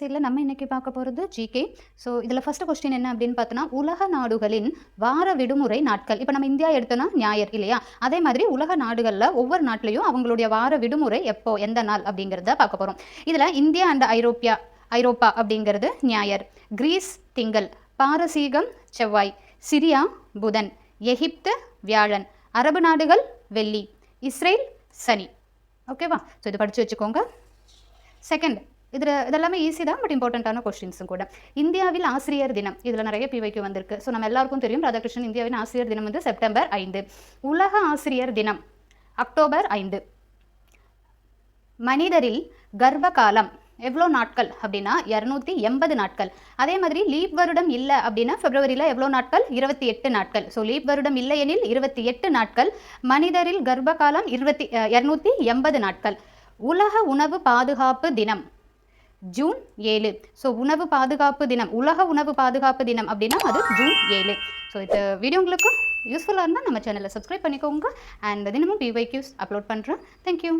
இல்ல நம்ம இன்னைக்கு பார்க்க போறது ஜிகே. ஸோ இதில் ஃபர்ஸ்ட் கொஸ்டின் என்ன அப்படின்னு பார்த்தோன்னா, உலக நாடுகளின் வார விடுமுறை நாட்கள். இப்போ நம்ம இந்தியா எடுத்தோன்னா ஞாயிறு இல்லையா? அதே மாதிரி உலக நாடுகளில் ஒவ்வொரு நாட்டிலையும் அவங்களுடைய வார விடுமுறை எப்போ எந்த நாள் அப்படிங்கிறத பார்க்க போகிறோம். இதில் இந்தியா அண்ட் ஐரோப்பா அப்படிங்கிறது ஞாயிறு, கிரீஸ் திங்கள், பாரசீகம் செவ்வாய், சிரியா புதன், எகிப்து வியாழன், அரபு நாடுகள் வெள்ளி, இஸ்ரேல் சனி. ஓகேவா? ஸோ இது படித்து வச்சுக்கோங்க. செகண்ட், இதெல்லாமே ஈஸி தான், பட் இம்பார்ட்டண்ட்டான கொஸ்டின்ஸும் கூட. இந்தியாவில் ஆசிரியர் தினம், இதில் நிறைய பிவைக்கு வந்திருக்கு. ஸோ நம்ம எல்லாருக்கும் தெரியும், ராதாகிருஷ்ணன் இந்தியாவின் ஆசிரியர் தினம் வந்து செப்டம்பர் 5. உலக ஆசிரியர் தினம் அக்டோபர் 5. மனிதரில் கர்ப்ப காலம் எவ்வளோ நாட்கள் அப்படின்னா 280 நாட்கள். அதே மாதிரி லீப் வருடம் இல்லை அப்படின்னா பிப்ரவரியில் எவ்வளோ நாட்கள்? 28 நாட்கள். ஸோ லீப் வருடம் இல்லை எனில் 28 நாட்கள். மனிதரில் கர்ப்ப காலம் 280 நாட்கள். உலக உணவு பாதுகாப்பு தினம் ஜூன் 7. ஸோ உணவு பாதுகாப்பு தினம், உலக உணவு பாதுகாப்பு தினம் அப்படின்னா அது ஜூன் 7. ஸோ இந்த வீடியோ உங்களுக்கு யூஸ்ஃபுல்லாக இருந்தால் நம்ம சேனலை சப்ஸ்கிரைப் பண்ணிக்கோங்க. அண்ட் தினமும் பிவைக்யூஸ் அப்லோட் பண்ணுறேன். தேங்க்யூ.